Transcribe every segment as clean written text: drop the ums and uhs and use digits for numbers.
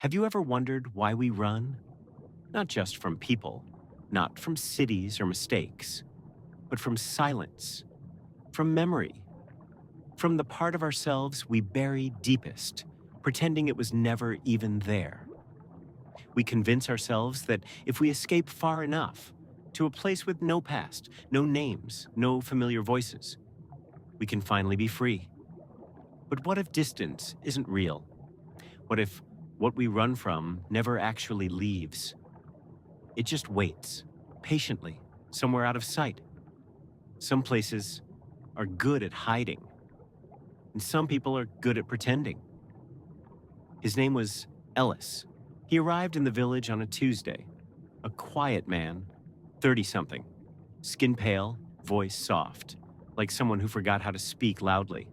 Have you ever wondered why we run? Not just from people, not from cities or mistakes, but from silence, from memory, from the part of ourselves we bury deepest, pretending it was never even there. We convince ourselves that if we escape far enough, to a place with no past, no names, no familiar voices, we can finally be free. But what if distance isn't real? What if what we run from never actually leaves? It just waits, patiently, somewhere out of sight. Some places are good at hiding, and some people are good at pretending. His name was Ellis. He arrived in the village on a Tuesday, a quiet man, 30-something, skin pale, voice soft, like someone who forgot how to speak loudly.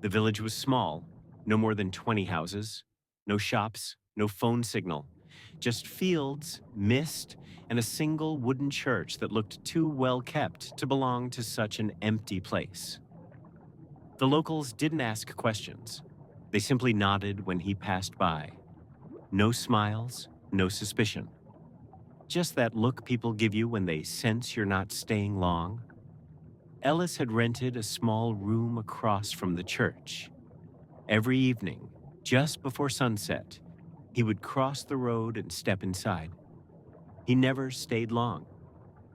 The village was small, no more than 20 houses, no shops, no phone signal, just fields, mist, and a single wooden church that looked too well kept to belong to such an empty place. The locals didn't ask questions. They simply nodded when he passed by. No smiles, no suspicion. Just that look people give you when they sense you're not staying long. Ellis had rented a small room across from the church. Every evening, just before sunset, he would cross the road and step inside. He never stayed long.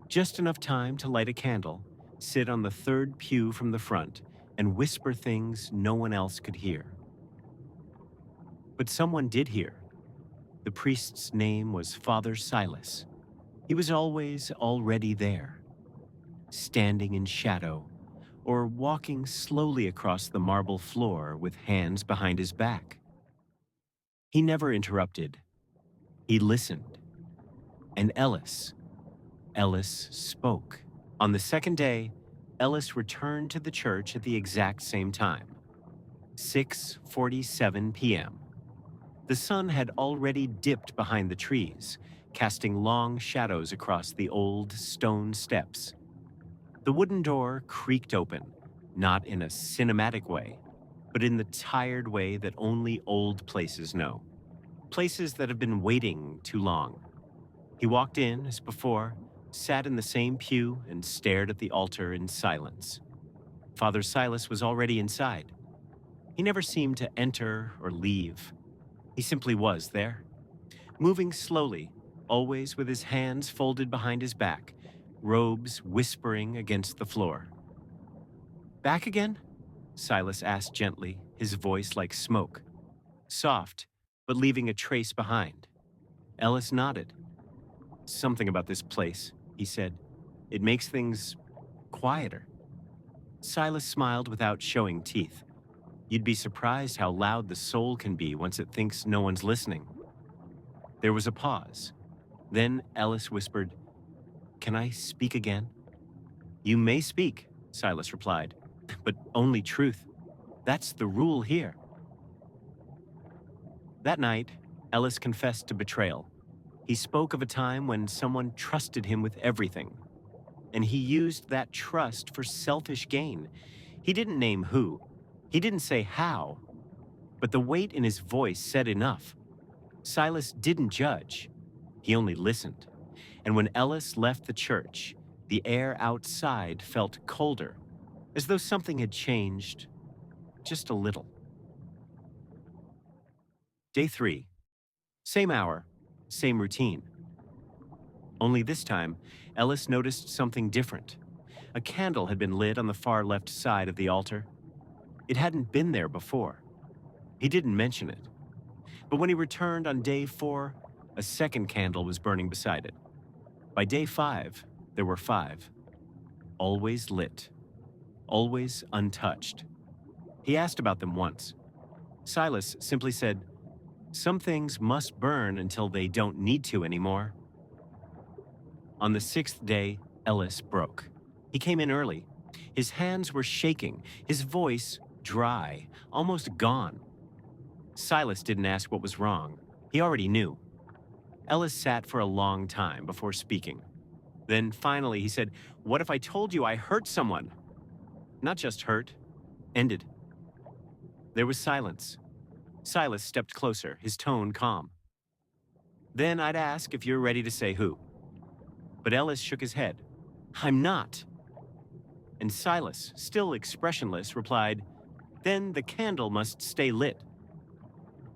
Just enough time to light a candle, sit on the third pew from the front, and whisper things no one else could hear. But someone did hear. The priest's name was Father Silas. He was always already there, standing in shadow, or walking slowly across the marble floor with hands behind his back. He never interrupted. He listened. And Ellis spoke. On the second day, Ellis returned to the church at the exact same time, 6:47 p.m. The sun had already dipped behind the trees, casting long shadows across the old stone steps. The wooden door creaked open, not in a cinematic way, but in the tired way that only old places know. Places that have been waiting too long. He walked in as before, sat in the same pew, and stared at the altar in silence. Father Silas was already inside. He never seemed to enter or leave. He simply was there, moving slowly, always with his hands folded behind his back, robes whispering against the floor. "Back again?" Silas asked gently, his voice like smoke. Soft, but leaving a trace behind. Ellis nodded. "Something about this place," he said. "It makes things quieter." Silas smiled without showing teeth. You'd be surprised how loud the soul can be once it thinks no one's listening. There was a pause. Then Ellis whispered, "Can I speak again?" "You may speak," Silas replied, "but only truth. That's the rule here." That night, Ellis confessed to betrayal. He spoke of a time when someone trusted him with everything, and he used that trust for selfish gain. He didn't name who. He didn't say how. But the weight in his voice said enough. Silas didn't judge. He only listened. And when Ellis left the church, the air outside felt colder, as though something had changed just a little. Day 3. Same hour, same routine. Only this time, Ellis noticed something different. A candle had been lit on the far left side of the altar. It hadn't been there before. He didn't mention it. But when he returned on day 4, a second candle was burning beside it. By day 5, there were 5. Always lit. Always untouched. He asked about them once. Silas simply said, "Some things must burn until they don't need to anymore." On the 6th day, Ellis broke. He came in early. His hands were shaking, his voice dry, almost gone. Silas didn't ask what was wrong. He already knew. Ellis sat for a long time before speaking. Then finally he said, "What if I told you I hurt someone?" Not just hurt, ended. There was silence. Silas stepped closer, his tone calm. Then I'd ask if you're ready to say who. But Ellis shook his head. I'm not. And Silas, still expressionless, replied, Then the candle must stay lit.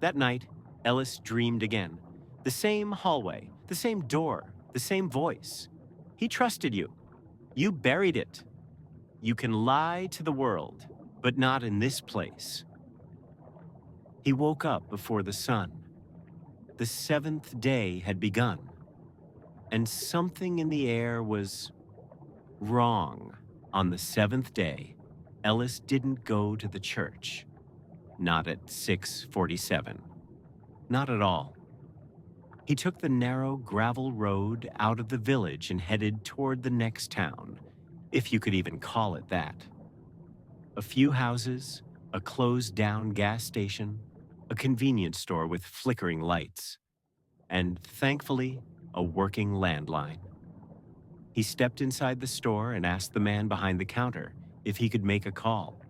That night, Ellis dreamed again. The same hallway, the same door, the same voice. He trusted you. You buried it. You can lie to the world, but not in this place. He woke up before the sun. The seventh day had begun, and something in the air was wrong. On the seventh day, Ellis didn't go to the church. Not at 6:47. Not at all. He took the narrow gravel road out of the village and headed toward the next town, if you could even call it that. A few houses, a closed-down gas station, a convenience store with flickering lights, and thankfully, a working landline. He stepped inside the store and asked the man behind the counter if he could make a call.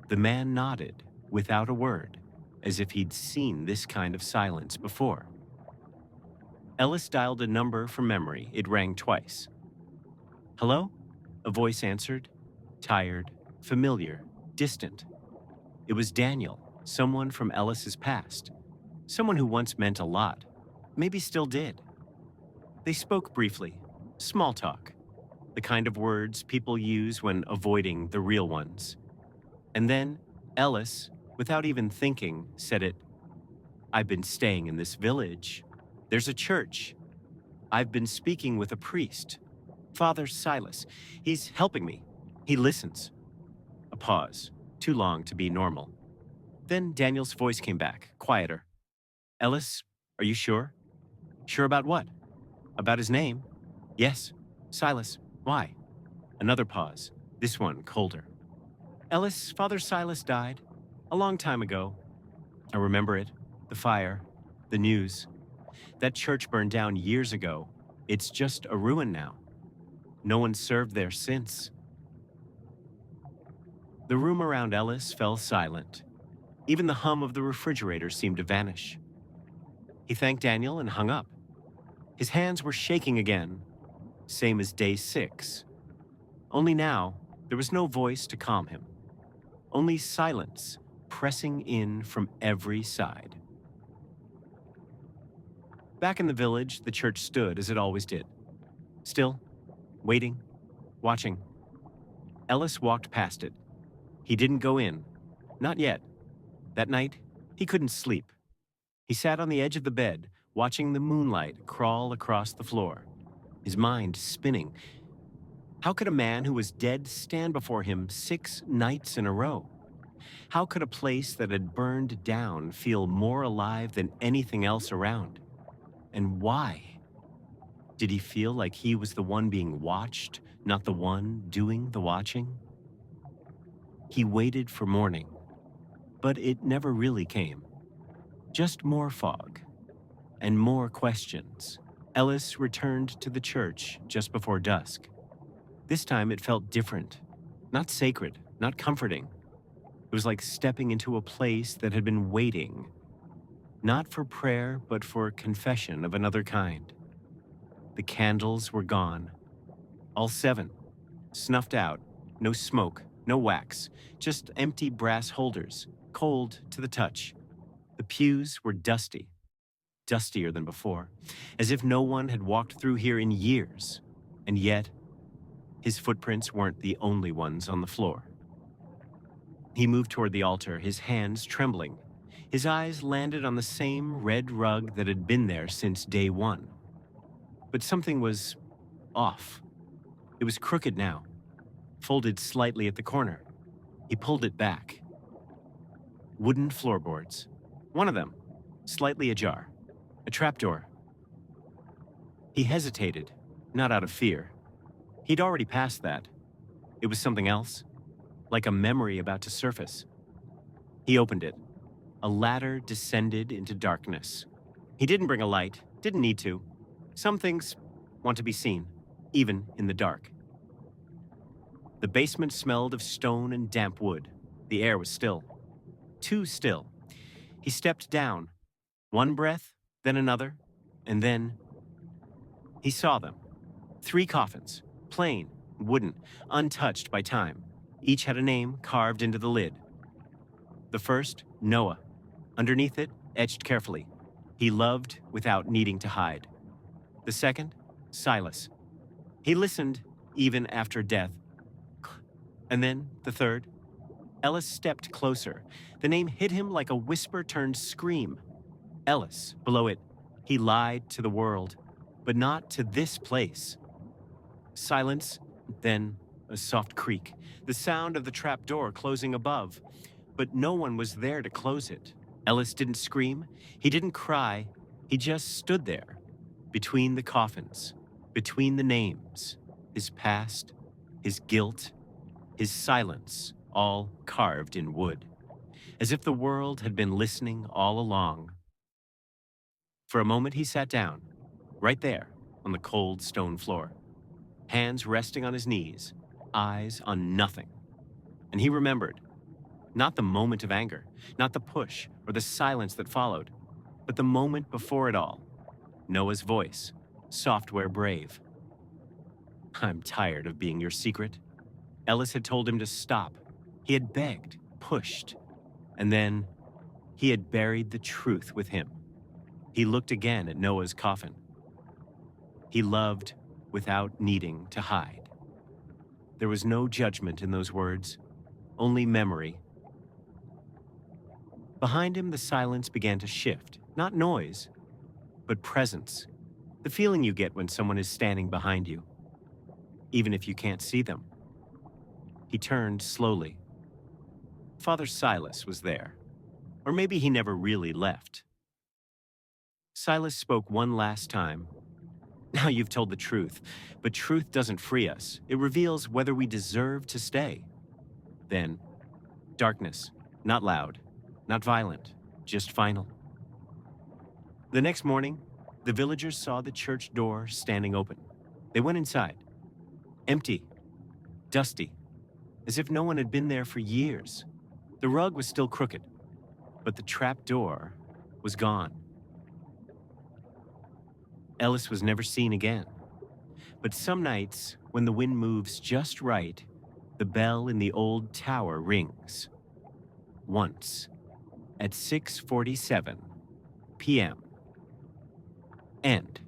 The man nodded without a word, as if he'd seen this kind of silence before. Ellis dialed a number from memory. It rang twice. Hello? A voice answered, tired, familiar, distant. It was Daniel, someone from Ellis's past, someone who once meant a lot, maybe still did. They spoke briefly, small talk, the kind of words people use when avoiding the real ones. And then Ellis, without even thinking, said it. I've been staying in this village. There's a church. I've been speaking with a priest, Father Silas. He's helping me. He listens. A pause, too long to be normal. Then Daniel's voice came back, quieter. Ellis, are you sure? Sure about what? About his name? Yes. Silas. Why? Another pause, this one colder. Ellis, Father Silas died a long time ago. I remember it, the fire, the news. That church burned down years ago. It's just a ruin now. No one served there since. The room around Ellis fell silent. Even the hum of the refrigerator seemed to vanish. He thanked Daniel and hung up. His hands were shaking again, same as day 6. Only now, there was no voice to calm him. Only silence pressing in from every side. Back in the village, the church stood as it always did. Still, waiting, watching. Ellis walked past it. He didn't go in. Not yet. That night, he couldn't sleep. He sat on the edge of the bed, watching the moonlight crawl across the floor, his mind spinning. How could a man who was dead stand before him 6 nights in a row? How could a place that had burned down feel more alive than anything else around? And why? Did he feel like he was the one being watched, not the one doing the watching? He waited for morning, but it never really came. Just more fog and more questions. Ellis returned to the church just before dusk. This time it felt different, not sacred, not comforting. It was like stepping into a place that had been waiting, not for prayer, but for confession of another kind. The candles were gone, all 7, snuffed out, no smoke, no wax, just empty brass holders, cold to the touch. The pews were dusty, dustier than before, as if no one had walked through here in years. And yet, his footprints weren't the only ones on the floor. He moved toward the altar, his hands trembling. His eyes landed on the same red rug that had been there since day 1. But something was off. It was crooked now, folded slightly at the corner. He pulled it back. Wooden floorboards. One of them, slightly ajar. A trapdoor. He hesitated, not out of fear. He'd already passed that. It was something else, like a memory about to surface. He opened it. A ladder descended into darkness. He didn't bring a light, didn't need to. Some things want to be seen, even in the dark. The basement smelled of stone and damp wood. The air was still. Too still. He stepped down, one breath, then another, and then he saw them. 3 coffins, plain, wooden, untouched by time. Each had a name carved into the lid. The first, Noah. Underneath it, etched carefully, he loved without needing to hide. The second, Silas. He listened even after death. And then the third. Ellis stepped closer. The name hit him like a whisper-turned-scream. Ellis, below it, he lied to the world, but not to this place. Silence, then a soft creak, the sound of the trap door closing above, but no one was there to close it. Ellis didn't scream, he didn't cry, he just stood there, between the coffins, between the names, his past, his guilt, his silence, all carved in wood, as if the world had been listening all along. For a moment he sat down, right there on the cold stone floor, hands resting on his knees, eyes on nothing. And he remembered, not the moment of anger, not the push or the silence that followed, but the moment before it all. Noah's voice, software brave. "I'm tired of being your secret." Ellis had told him to stop. He had begged, pushed, and then he had buried the truth with him. He looked again at Noah's coffin. He loved without needing to hide. There was no judgment in those words, only memory. Behind him, the silence began to shift, not noise, but presence, the feeling you get when someone is standing behind you, even if you can't see them. He turned slowly. Father Silas was there, or maybe he never really left. Silas spoke one last time. "Now you've told the truth, but truth doesn't free us. It reveals whether we deserve to stay." Then, darkness, not loud, not violent, just final. The next morning, the villagers saw the church door standing open. They went inside. Empty, dusty, as if no one had been there for years. The rug was still crooked, but the trap door was gone. Ellis was never seen again. But some nights, when the wind moves just right, the bell in the old tower rings. Once, at 6:47 p.m. End.